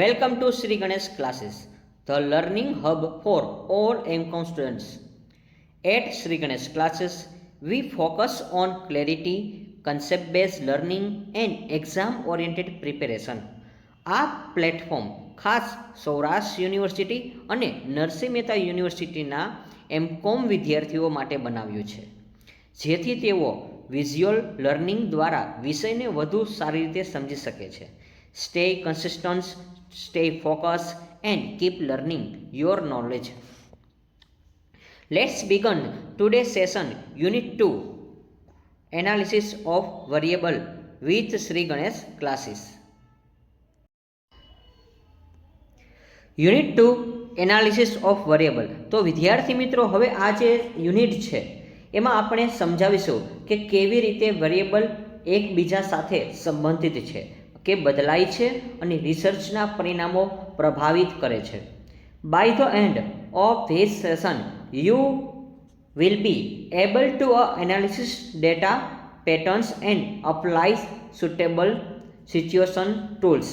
Welcome to Sri Ganesh Classes, the learning hub for all MCOM students. At Sri Ganesh Classes, we focus on clarity, concept-based learning and exam-oriented preparation. આ platform ખાસ Saurashtra university અને નરસિંહ મહેતા યુનિવર્સિટીના MCom વિદ્યાર્થીઓ માટે બનાવ્યું છે, જેથી તેઓ વિઝ્યુઅલ લર્નિંગ દ્વારા વિષયને વધુ સારી રીતે સમજી શકે છે. Stay consistent, stay focused and keep learning your knowledge. Let's begin today's session, Unit 2, Analysis of Variable with Sri Ganesh Classes. Unit 2 analysis of variable. તો વિદ્યાર્થી મિત્રો, હવે આ જે યુનિટ છે એમાં આપણે સમજાવીશું કે કેવી રીતે વેરિયેબલ એકબીજા સાથે સંબંધિત છે, કે બદલાય છે અને રિસર્ચના પરિણામો પ્રભાવિત કરે છે. By the end of this session you will be able to analysis data patterns and apply suitable situation tools.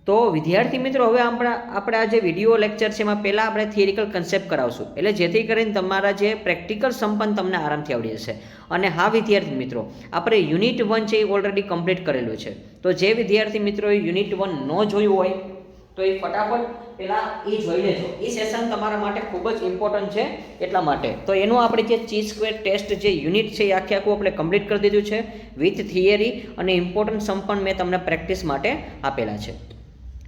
તો વિદ્યાર્થી મિત્રો, હવે આપણે આ જે વિડીયો લેક્ચર છે એમાં પહેલાં આપણે થિયરિકલ કન્સેપ્ટ કરાવશું, એટલે જેથી કરીને તમારા જે પ્રેક્ટિકલ સંપન્ન તમને આરામથી આવડી જશે. અને હા વિદ્યાર્થી મિત્રો, આપણે યુનિટ 1 છે એ ઓલરેડી કમ્પ્લીટ કરેલું છે. તો જે વિદ્યાર્થી મિત્રોએ યુનિટ 1 ન જોયું હોય તો એ ફટાફટ પહેલાં એ જોઈ લેજો. એ સેશન તમારા માટે ખૂબ જ ઇમ્પોર્ટન્ટ છે એટલા માટે. તો એનું આપણે જે ચી સ્ક્વેર ટેસ્ટ જે યુનિટ છે એ આખું આપણે કમ્પ્લીટ કરી દીધું છે વિથ થિયરી, અને ઇમ્પોર્ટન્ટ સમ પણ મેં તમને પ્રેક્ટિસ માટે આપેલા છે.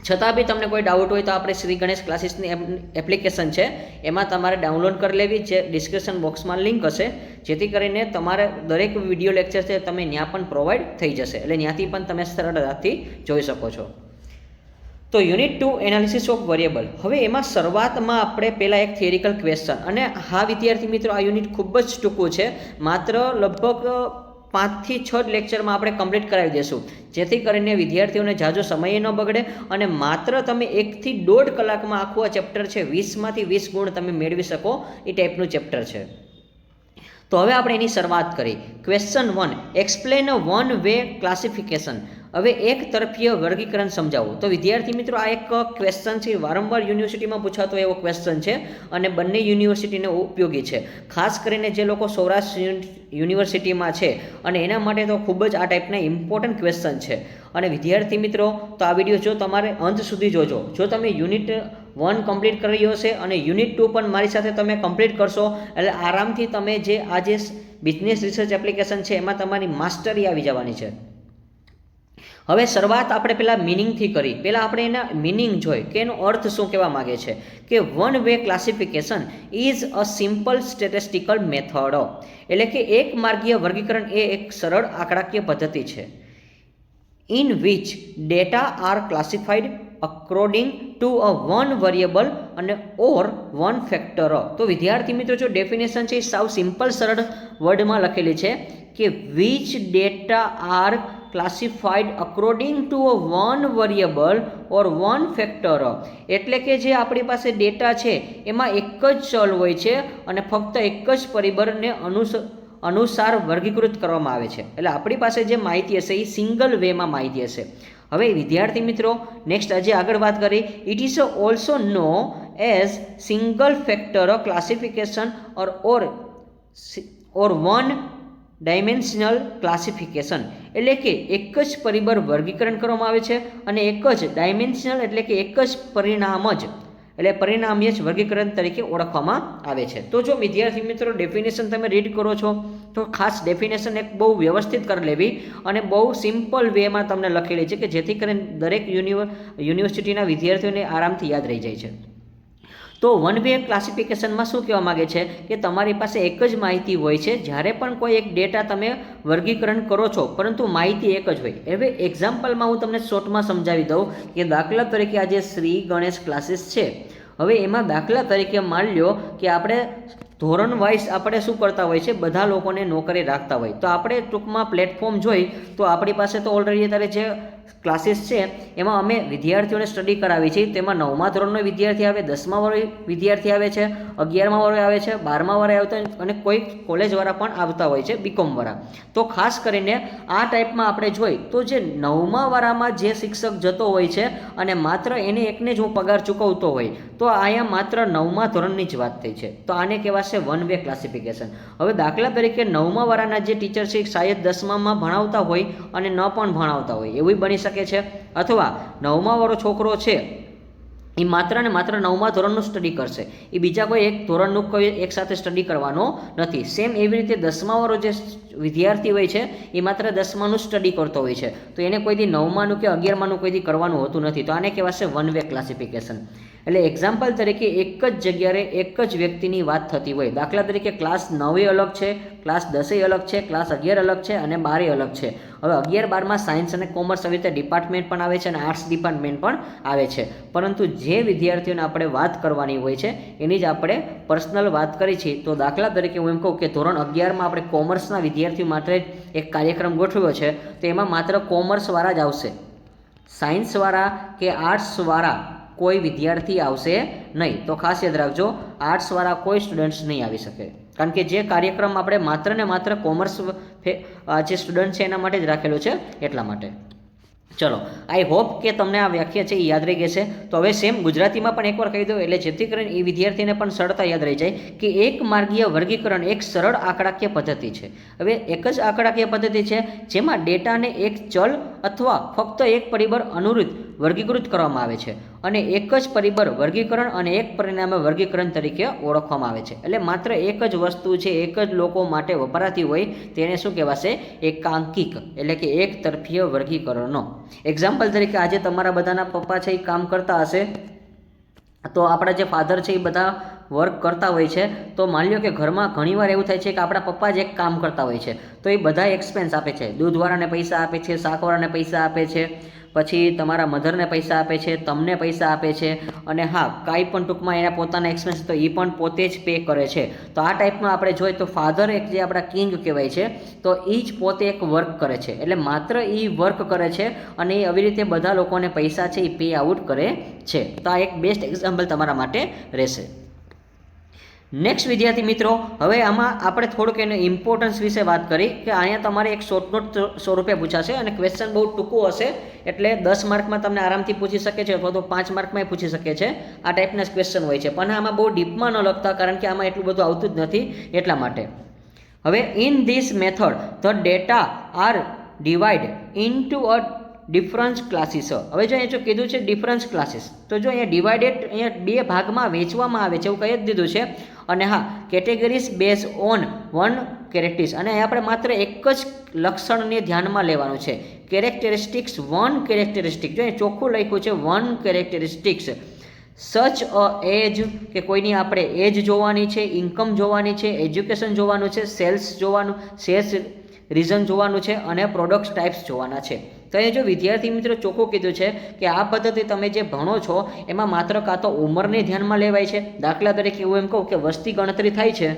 છતાં બી તમને કોઈ ડાઉટ હોય તો આપણે શ્રી ગણેશ ક્લાસીસની એપ્લિકેશન છે એમાં તમારે ડાઉનલોડ કરી લેવી, જે ડિસ્ક્રિપ્શન બોક્સમાં લિંક હશે, જેથી કરીને તમારે દરેક વિડીયો લેક્ચર છે તમે ત્યાં પણ પ્રોવાઈડ થઈ જશે, એટલે ત્યાંથી પણ તમે સરળતાથી જોઈ શકો છો. તો યુનિટ 2 એનાલિસિસ ઓફ વેરિયેબલ. હવે એમાં શરૂઆતમાં આપણે પહેલાં એક થિયરિકલ ક્વેશ્ચન, અને હા વિદ્યાર્થી મિત્રો, આ યુનિટ ખૂબ જ ટૂંકું છે, માત્ર લગભગ 5 થી 6 લેક્ચરમાં આપણે કમ્પ્લીટ કરાવી દઈશું, જેથી કરીને વિદ્યાર્થીઓને ઝાઝો સમય ન બગડે અને માત્ર તમે 1 થી 1.5 કલાકમાં આખું આ ચેપ્ટર છે 20 માંથી 20 ગુણ તમે મેળવી શકો એ ટાઈપનું ચેપ્ટર છે. તો હવે આપણે એની શરૂઆત કરી. Question 1, explain one way classification. હવે એક તરફીય વર્ગીકરણ સમજાવો. તો વિદ્યાર્થી મિત્રો, આ એક ક્વેશ્ચન છે, વારંવાર યુનિવર્સિટીમાં પૂછાતો એવો ક્વેશ્ચન છે અને બંને યુનિવર્સિટીને ઉપયોગી છે. ખાસ કરીને જે લોકો સૌરાષ્ટ્ર યુનિવર્સિટીમાં છે અને એના માટે તો ખૂબ જ આ ટાઈપના ઇમ્પોર્ટન્ટ ક્વેશ્ચન છે. અને વિદ્યાર્થી મિત્રો, તો આ વિડીયો જો તમારે અંત સુધી જોજો. જો તમે યુનિટ 1 કમ્પ્લીટ કરી રહ્યો છે અને યુનિટ 2 પણ મારી સાથે તમે કમ્પ્લીટ કરશો, એટલે આરામથી તમે જે આ જે બિઝનેસ રિસર્ચ એપ્લિકેશન છે એમાં તમારી માસ્ટરી આવી જવાની છે. હવે શરૂઆત આપણે પહેલાં મિનિંગથી કરી. પહેલાં આપણે એના મિનિંગ જોઈ કે એનો અર્થ શું કહેવા માગે છે. કે one way classification is a simple statistical method. એટલે કે એક માર્ગીય વર્ગીકરણ એ એક સરળ આંકડાકીય પદ્ધતિ છે. In which data are classified according to a one variable અને ઓર વન ફેક્ટર. તો વિદ્યાર્થી મિત્રો, જો ડેફિનેશન છે એ સાવ સિમ્પલ સરળ વર્ડમાં લખેલી છે કે which data are classified according to a one variable or one factor. એટલે કે જે આપણી પાસે ડેટા છે એમાં એક જ ચલ હોય છે અને ફક્ત એક જ પરિબળને અનુસાર વર્ગીકૃત કરવામાં આવે છે. એટલે આપણી પાસે જે માહિતી હશે એ સિંગલ વેમાં માહિતી હશે. હવે વિદ્યાર્થી મિત્રો, નેક્સ્ટ આજે આગળ વાત કરી. It is also known as single factor classification or one dimensional classification. એટલે કે એક જ પરિબળ વર્ગીકરણ કરવામાં આવે છે અને એક જ ડાયમેન્શનલ એટલે કે એક જ પરિણામ જ એટલે પરિણામીય જ વર્ગીકરણ તરીકે ઓળખવામાં આવે છે. તો જો વિદ્યાર્થી મિત્રો ડેફિનેશન તમે રીડ કરો છો તો ખાસ ડેફિનેશન એક બહુ વ્યવસ્થિત કરી લેવી અને બહુ સિમ્પલ વેમાં તમને લખેલી છે કે જેથી કરીને દરેક યુનિવર્સિટીના વિદ્યાર્થીઓને આરામથી યાદ રહી જાય છે. તો વન વે ક્લાસિફિકેશનમાં શું કહેવા માગે છે કે તમારી પાસે એક જ માહિતી હોય છે જ્યારે પણ કોઈ એક ડેટા તમે વર્ગીકરણ કરો છો, પરંતુ માહિતી એક જ હોય. હવે એક્ઝામ્પલમાં હું તમને શોર્ટમાં સમજાવી દઉં કે દાખલા તરીકે આ જે શ્રી ગણેશ ક્લાસીસ છે, હવે એમાં દાખલા તરીકે માની લો કે આપણે ધોરણ વાઇઝ આપણે શું કરતા હોય છે, બધા લોકોને નોકરી રાખતા હોય. તો આપણે ટૂંકમાં પ્લેટફોર્મ જોઈ તો આપણી પાસે તો ઓલરેડી અત્યારે જે ક્લાસીસ છે એમાં અમે વિદ્યાર્થીઓને સ્ટડી કરાવી છીએ. તેમાં 9મા ધોરણનો વિદ્યાર્થી આવે, 10મા વાળો વિદ્યાર્થી આવે છે, 11મા વાળો આવે છે, 12મા વાળા આવતા અને કોઈ કોલેજવાળા પણ આવતા હોય છે, બીકોમવાળા. તો ખાસ કરીને આ ટાઈપમાં આપણે જોઈ તો જે 9મા વાળામાં જે શિક્ષક જતો હોય છે અને માત્ર એને એકને જ હું પગાર ચૂકવતો હોય તો અહીંયા માત્ર 9મા ધોરણની જ વાત થઈ છે. તો આને કહેવાશે વન વે ક્લાસિફિકેશન. હવે દાખલા તરીકે 9મા વાળાના જે ટીચર છે શાયદ 10મામાં ભણાવતા હોય અને ન પણ ભણાવતા હોય એવું બની શકે છે. અથવા 9મા વાળો છોકરો છે એ માત્ર ને માત્ર 9મા ધોરણનું સ્ટડી કરશે, એ બીજા કોઈ એક ધોરણનું કોઈ એક સાથે સ્ટડી કરવાનો નથી. સેમ એવી રીતે 10મા વાળો જે વિદ્યાર્થી હોય છે એ માત્ર 10માનું સ્ટડી કરતો હોય છે, તો એને કોઈ દી 9માનું કે 11માનું કોઈ દી કરવાનું હોતું નથી. તો આને કહેવાશે વન વે ક્લાસિફિકેશન. એટલે એક્ઝામ્પલ તરીકે એક જ જગ્યાએ એક જ વ્યક્તિની વાત થતી હોય. દાખલા તરીકે ક્લાસ 9 અલગ છે, ક્લાસ 10 અલગ છે, ક્લાસ 11 અલગ છે અને 12 અલગ છે. હવે 11, 12માં સાયન્સ અને કોમર્સ આવી રીતે ડિપાર્ટમેન્ટ પણ આવે છે અને આર્ટ્સ ડિપાર્ટમેન્ટ પણ આવે છે. પરંતુ જે વિદ્યાર્થીઓને આપણે વાત કરવાની હોય છે એની જ આપણે પર્સનલ વાત કરી છે. તો દાખલા તરીકે હું એમ કહું કે ધોરણ 11માં આપણે કોમર્સના વિદ્યાર્થીઓ માટે એક કાર્યક્રમ ગોઠવ્યો છે, તો એમાં માત્ર કોમર્સવાળા જ આવશે, સાયન્સવાળા કે આર્ટ્સવાળા કોઈ વિદ્યાર્થી આવશે નહીં. તો ખાસ યાદ રાખજો, આર્ટ્સવાળા કોઈ સ્ટુડન્ટ્સ નહીં આવી શકે, કારણ કે જે કાર્યક્રમ આપણે માત્ર ને માત્ર કોમર્સ જે સ્ટુડન્ટ છે એના માટે જ રાખેલો છે એટલા માટે. ચલો, આઈ હોપ કે તમને આ વ્યાખ્યા છે એ યાદ રહી ગઈ છે. તો હવે સેમ ગુજરાતીમાં પણ એકવાર કહી દો એટલે જેથી કરીને એ વિદ્યાર્થીને પણ સરળતા યાદ રહી જાય કે એક માર્ગીય વર્ગીકરણ એક સરળ આંકડાકીય પદ્ધતિ છે. હવે એક જ આંકડાકીય પદ્ધતિ છે જેમાં ડેટાને એક ચલ અથવા ફક્ત એક પરિબળ અનુરૂપ વર્ગીકૃત કરવામાં આવે છે અને એક જ પરિબળ વર્ગીકરણ અને એક પરિણામે વર્ગીકરણ તરીકે ઓળખવામાં આવે છે. એટલે માત્ર એક જ વસ્તુ છે, એક જ લોકો માટે વપરાતી હોય તેને શું કહેવાશે? એકાંકિક, એટલે કે એક તરફીય વર્ગીકરણનો. એક્ઝામ્પલ તરીકે આજે તમારા બધાના પપ્પા છે એ કામ કરતા હશે, તો આપણા જે ફાધર છે એ બધા વર્ક કરતા હોય છે. તો માની લો કે ઘરમાં ઘણીવાર એવું થાય છે કે આપણા પપ્પા જ એક કામ કરતા હોય છે, તો એ બધા એક્સપેન્સ આપે છે. દૂધવાળાને પૈસા આપે છે, શાકવાળાને પૈસા આપે છે, પછી તમારા મધરને પૈસા આપે છે, તમને પૈસા આપે છે, અને હા કાંઈ પણ ટૂંકમાં એના પોતાના એક્સપેન્સ તો એ પણ પોતે જ પે કરે છે. તો આ ટાઈપમાં આપણે જોઈએ તો ફાધર એક જે આપણા કિંગ કહેવાય છે, તો એ જ પોતે એક વર્ક કરે છે. એટલે માત્ર એ વર્ક કરે છે અને એ આવી રીતે બધા લોકોને પૈસા છે એ પે આઉટ કરે છે. તો આ એક બેસ્ટ એક્ઝામ્પલ તમારા માટે રહેશે. નેક્સ્ટ વિદ્યાર્થી મિત્રો, હવે આમાં આપણે થોડુંક એને ઇમ્પોર્ટન્સ વિશે વાત કરી કે અહીંયા તમારે એક શોર્ટ નોટ સ્વરૂપે પૂછાશે અને ક્વેશ્ચન બહુ ટૂંકું હશે, એટલે 10 માર્કમાં તમને આરામથી પૂછી શકે છે અથવા તો 5 માર્કમાં પૂછી શકે છે. આ ટાઈપના ક્વેશ્ચન હોય છે, પણ આમાં બહુ ડીપમાં ન લખતા, કારણ કે આમાં એટલું બધું આવતું જ નથી એટલા માટે. હવે in this method the data are divide into a difference classes. હવે જો અહીંયા જો કીધું છે ડિફરન્સ ક્લાસીસ, તો જો અહીંયા ડિવાઇડેડ અહીંયા 2 ભાગમાં વેચવામાં આવે છે એવું કહી જ દીધું છે. અને હા, categories base on one characteristics, અને આપણે માત્ર એક જ લક્ષણને ધ્યાનમાં લેવાનું છે. કેરેક્ટરિસ્ટિક્સ વન કેરેક્ટરિસ્ટિક, જો અહીંયા ચોખ્ખું લખ્યું છે વન કેરેક્ટરિસ્ટિક્સ. સચ અ એજ, કે કોઈની આપણે એજ જોવાની છે, ઇન્કમ જોવાની છે, એજ્યુકેશન જોવાનું છે, સેલ્સ જોવાનું, સેલ્સ રીઝન જોવાનું છે અને પ્રોડક્ટ્સ ટાઈપ્સ જોવાના છે. તો એ જો વિદ્યાર્થી મિત્રો ચોખ્ખું કીધું છે કે આ પદ્ધતિ તમે જે ભણો છો એમાં માત્ર કાં તો ઉંમરને ધ્યાનમાં લેવાય છે. દાખલા તરીકે હું એમ કહું કે વસ્તી ગણતરી થાય છે,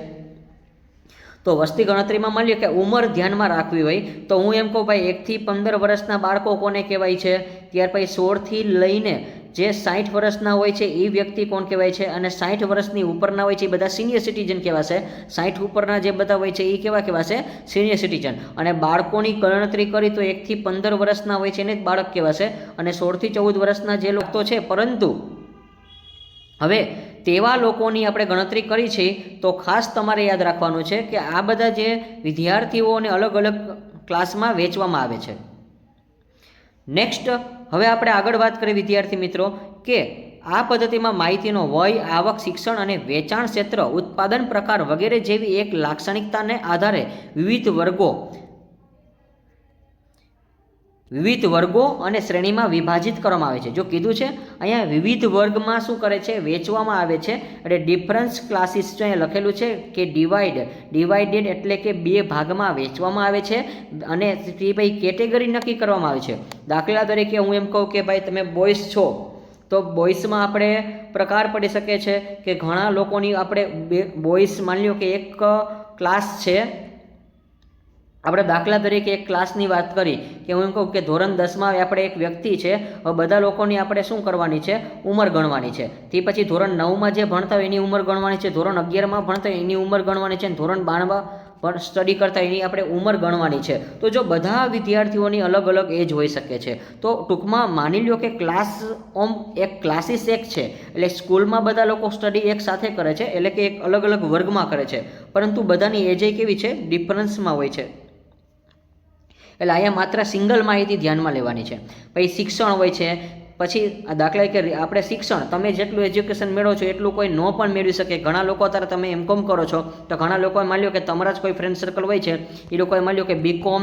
તો વસ્તી ગણતરીમાં માની લો કે ઉંમર ધ્યાનમાં રાખવી હોય તો હું એમ કહું ભાઈ 1 થી 15 વર્ષના બાળકો કોને કહેવાય છે, ત્યાર પછી 16 થી લઈને જે 60 વર્ષના હોય છે એ વ્યક્તિ કોણ કહેવાય છે, અને 60 વર્ષની ઉપરના હોય છે એ બધા સિનિયર સિટીઝન કહેવાશે. 60 ઉપરના જે બધા હોય છે એ કેવા કહેવાશે? Senior citizen. અને બાળકોની ગણતરી કરી તો 1 થી 15 વર્ષના હોય છે એને જ બાળક કહેવાશે, અને 16 થી 14 વર્ષના જે લોકો છે. પરંતુ હવે તેવા લોકોની આપણે ગણતરી કરી છે, તો ખાસ તમારે યાદ રાખવાનું છે કે આ બધા જે વિદ્યાર્થીઓને અલગ અલગ ક્લાસમાં વેચવામાં આવે છે. નેક્સ્ટ, હવે આપણે આગળ વાત કરીએ વિદ્યાર્થી મિત્રો કે આ પદ્ધતિમાં માહિતીનો વય, આવક, શિક્ષણ અને વેચાણ ક્ષેત્ર, ઉત્પાદન પ્રકાર વગેરે જેવી એક લાક્ષણિકતાને આધારે વિવિધ વર્ગો અને શ્રેણીમાં વિભાજિત કરવામાં આવે છે. જો કીધું છે અહીંયા વિવિધ વર્ગમાં શું કરે છે? વેચવામાં આવે છે. એટલે ડિફરન્સ ક્લાસીસ જો અહીંયા લખેલું છે કે ડિવાઇડેડ એટલે કે 2 ભાગમાં વેચવામાં આવે છે અને તે ભાઈ કેટેગરી નક્કી કરવામાં આવે છે. દાખલા તરીકે હું એમ કહું કે ભાઈ તમે બોયઝ છો, તો બોયઝમાં આપણે પ્રકાર પડી શકે છે કે ઘણા લોકોની આપણે બોયઝ માની લો કે એક ક્લાસ છે આપણે દાખલા તરીકે એક ક્લાસની વાત કરી કે હું એમ કહું કે ધોરણ 10માં આપણે એક વ્યક્તિ છે, હવે બધા લોકોની આપણે શું કરવાની છે, ઉંમર ગણવાની છે. તે પછી ધોરણ 9માં જે ભણતા હોય એની ઉંમર ગણવાની છે, ધોરણ 11માં ભણતા હોય એની ઉંમર ગણવાની છે, અને ધોરણ 12માં પણ સ્ટડી કરતા એની આપણે ઉંમર ગણવાની છે. તો જો બધા વિદ્યાર્થીઓની અલગ અલગ એજ હોઈ શકે છે, તો ટૂંકમાં માની લો કે ક્લાસ એક ક્લાસીસ એક છે, એટલે સ્કૂલમાં બધા લોકો સ્ટડી એક સાથે કરે છે, એટલે કે એક અલગ અલગ વર્ગમાં કરે છે, પરંતુ બધાની એજ કેવી છે, ડિફરન્સમાં હોય છે. એટલે અહીંયા માત્ર સિંગલ માહિતી ધ્યાનમાં લેવાની છે. પછી શિક્ષણ હોય છે, પછી દાખલા કે આપણે શિક્ષણ તમે જેટલું એજ્યુકેશન મેળવો છો એટલું કોઈ ન પણ મેળવી શકે. ઘણા લોકો અત્યારે તમે M.Com કરો છો તો ઘણા લોકોએ માન્યો કે તમારા જ કોઈ ફ્રેન્ડ સર્કલ હોય છે, એ લોકોએ માન્યો કે B.Com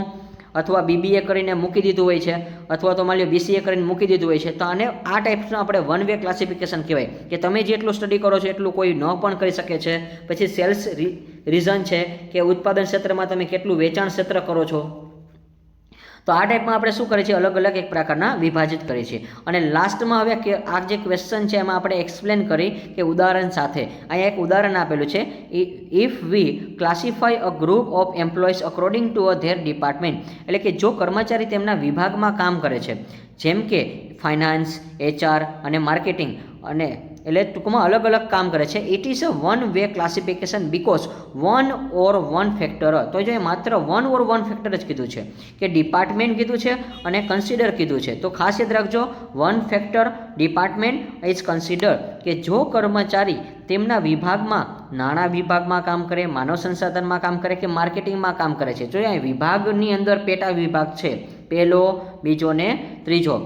અથવા BBA કરીને મૂકી દીધું હોય છે, અથવા તો માની લો BCA કરીને મૂકી દીધું હોય છે. તો આને આ ટાઈપનું આપણે વન વે ક્લાસિફિકેશન કહેવાય કે તમે જેટલું સ્ટડી કરો છો એટલું કોઈ ન પણ કરી શકે છે. પછી સેલ્સ રીઝન છે કે ઉત્પાદન ક્ષેત્રમાં તમે કેટલું વેચાણ ક્ષેત્ર કરો છો. તો આ ટાઈપમાં આપણે શું કરીએ છીએ, અલગ અલગ એક પ્રકારના વિભાજિત કરીએ છીએ. અને લાસ્ટમાં હવે કે આ જે ક્વેશ્ચન છે એમાં આપણે એક્સપ્લેન કરી કે ઉદાહરણ સાથે. અહીંયા એક ઉદાહરણ આપેલું છે, if V classify a group of employees according to there department. એટલે કે જો કર્મચારી તેમના વિભાગમાં કામ કરે છે, જેમ કે ફાઇનાન્સ, HR અને માર્કેટિંગ, અને એટલે ટૂંકમાં અલગ અલગ કામ કરે છે, it is a one way classification because one or one factor. તો જો માત્ર વન ઓર વન ફેક્ટર જ કીધું છે કે ડિપાર્ટમેન્ટ કીધું છે અને કન્સિડર કીધું છે. તો ખાસ યાદ રાખજો, one factor, department is consider, કે જો કર્મચારી તેમના વિભાગમાં, નાણાં વિભાગમાં કામ કરે, માનવ સંસાધનમાં કામ કરે કે માર્કેટિંગમાં કામ કરે છે. જો અહીંયા વિભાગની અંદર પેટા વિભાગ છે, પહેલો, બીજો ને ત્રીજો,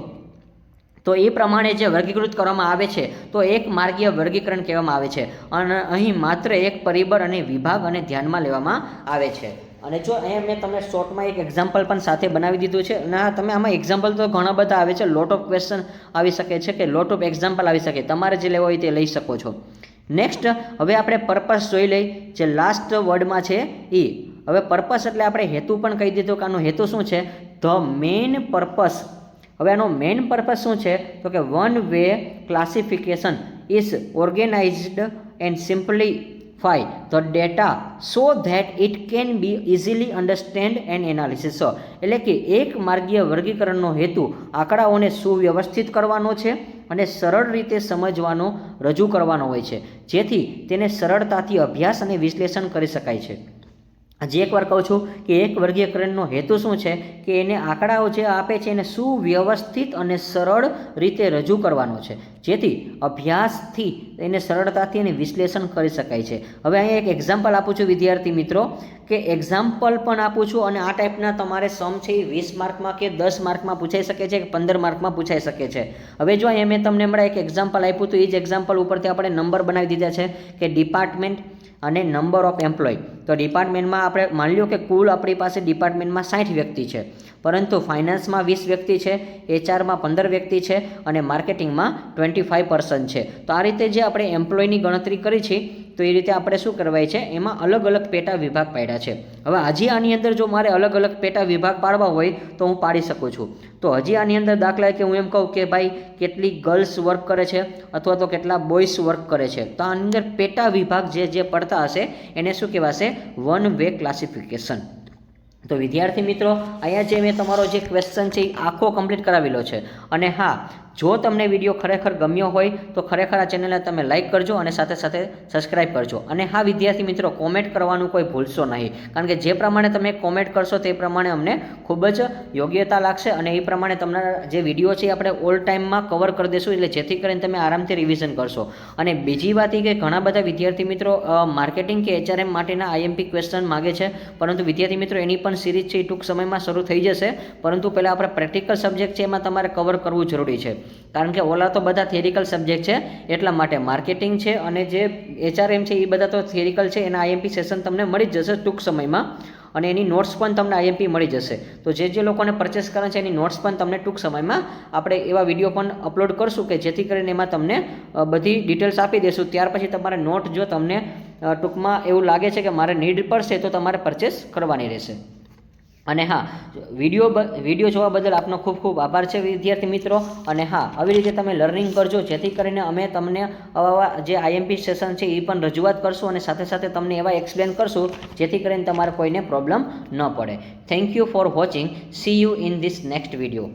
તો એ પ્રમાણે જે વર્ગીકૃત કરવામાં આવે છે તો એક માર્ગીય વર્ગીકરણ કહેવામાં આવે છે. અને અહીં માત્ર એક પરિબળ અને વિભાગ અને ધ્યાનમાં લેવામાં આવે છે. અને જો અહીંયા મેં તમને શોર્ટમાં એક એક્ઝામ્પલ પણ સાથે બનાવી દીધું છે. અને તમે આમાં એક્ઝામ્પલ તો ઘણા બધા આવે છે, લોટ ઓફ ક્વેશ્ચન આવી શકે છે કે લોટ ઓફ એક્ઝામ્પલ આવી શકે, તમારે જે લેવો હોય તે લઈ શકો છો. નેક્સ્ટ હવે આપણે પર્પસ જોઈ લઈ, જે લાસ્ટ વર્ડમાં છે એ. હવે પર્પસ એટલે આપણે હેતુ પણ કહી દીધું કે આનો હેતુ શું છે, ધ મેઇન પર્પસ. હવે આનો મેઇન પર્પસ શું છે, તો કે one way classification is organised and simplify the data so that it can be easily understand and analysis. એટલે કે એક માર્ગીય વર્ગીકરણનો હેતુ આંકડાઓને સુવ્યવસ્થિત કરવાનો છે અને સરળ રીતે સમજવાનો, રજૂ કરવાનો હોય છે, જેથી તેને સરળતાથી અભ્યાસ અને વિશ્લેષણ કરી શકાય છે. હજી એકવાર કહું છું કે એક વર્ગીકરણનો હેતુ શું છે કે એને આંકડાઓ જે આપે છે એને સુવ્યવસ્થિત અને સરળ રીતે રજૂ કરવાનો છે, જેથી અભ્યાસથી એને સરળતાથી એને વિશ્લેષણ કરી શકાય છે. હવે અહીંયા એક એક્ઝામ્પલ આપું છું વિદ્યાર્થી મિત્રો, કે એક્ઝામ્પલ પણ આપું છું, અને આ ટાઈપના તમારે સમ છે એ 20 માર્કમાં કે 10 માર્કમાં પૂછાઈ શકે છે કે 15 માર્કમાં પૂછાઈ શકે છે. હવે જો અહીંયા મેં તમને હમણાં એક એક્ઝામ્પલ આપ્યું તો એ જ એક્ઝામ્પલ ઉપરથી આપણે નંબર બનાવી દીધા છે કે ડિપાર્ટમેન્ટ અને નંબર ઓફ એમ્પ્લોય. તો ડિપાર્ટમેન્ટમાં આપણે માની લો કે કુલ આપણી પાસે ડિપાર્ટમેન્ટમાં 60 વ્યક્તિ છે, પરંતુ ફાઇનાન્સમાં 20 વ્યક્તિ છે, HRમાં 15 વ્યક્તિ છે અને માર્કેટિંગમાં 25% છે. તો આ રીતે જે આપણે એમ્પ્લોયની ગણતરી કરી છે તો એ રીતે આપણે શું કરવાય છે, એમાં અલગ અલગ પેટા વિભાગ પાડ્યા છે. હવે હજી આની અંદર જો મારે અલગ અલગ પેટા વિભાગ પાડવા હોય તો હું પાડી શકું છું. તો હજી આની અંદર દાખલા કે હું એમ કહું કે ભાઈ કેટલી ગર્લ્સ વર્ક કરે છે અથવા તો કેટલા બોયઝ વર્ક કરે છે, તો આની અંદર પેટા વિભાગ જે પડતા હશે એને શું કહેવાશે, વન વે ક્લાસિફિકેશન. તો વિદ્યાર્થી મિત્રો, અહીંયા જે મેં તમારો જે ક્વેશ્ચન છે એ આખો કમ્પ્લીટ કરાવેલો છે. અને હા, જો તમને વિડીયો ખરેખર ગમ્યો હોય તો ખરેખર આ ચેનલને તમે લાઇક કરજો અને સાથે સાથે સબસ્ક્રાઇબ કરજો. અને હા વિદ્યાર્થી મિત્રો, કોમેન્ટ કરવાનું કોઈ ભૂલશો નહીં, કારણ કે જે પ્રમાણે તમે કોમેન્ટ કરશો તે પ્રમાણે અમને ખૂબ જ યોગ્યતા લાગશે, અને એ પ્રમાણે તમારા જે વિડીયો છે આપણે ઓલ ટાઈમમાં કવર કરી દઈશું, એટલે જેથી કરીને તમે આરામથી રિવિઝન કરશો. અને બીજી વાત એ કે ઘણા બધા વિદ્યાર્થી મિત્રો માર્કેટિંગ કે HRM માટેના IMP ક્વેશ્ચન માગે છે, પરંતુ વિદ્યાર્થી મિત્રો એની પણ સિરીઝ છે એ ટૂંક સમયમાં શરૂ થઈ જશે, પરંતુ પહેલાં આપણે પ્રેક્ટિકલ સબ્જેક્ટ છે એમાં તમારે કવર કરવું જરૂરી છે, કારણ કે ઓલા તો બધા થિયરિકલ સબ્જેક્ટ છે. એટલા માટે માર્કેટિંગ છે અને જે HRM છે એ બધા તો થિયરિકલ છે, એના IMP સેશન તમને મળી જ જશે ટૂંક સમયમાં, અને એની નોટ્સ પણ તમને IMP મળી જશે. તો જે લોકોને પરચેસ કરવાનું છે એની નોટ્સ પણ તમને ટૂંક સમયમાં આપણે એવા વિડીયો પણ અપલોડ કરશું કે જેથી કરીને એમાં તમને બધી ડિટેલ્સ આપી દઈશું. ત્યાર પછી તમારે નોટ જો તમને ટૂંકમાં એવું લાગે છે કે મારે નીડ પડશે તો તમારે પરચેસ કરવાની રહેશે. અને હા, વિડીયો જોવા બદલ આપનો ખૂબ ખૂબ આભાર છે વિદ્યાર્થી મિત્રો. અને હા, આવી રીતે તમે લર્નિંગ કરજો, જેથી કરીને અમે તમને આવા જે આઈએમપી સેશન છે એ પણ રજૂઆત કરશું અને સાથે સાથે તમને એવા એક્સપ્લેન કરશું જેથી કરીને તમારે કોઈને પ્રોબ્લેમ ન પડે. Thank you for watching. C you in this next video.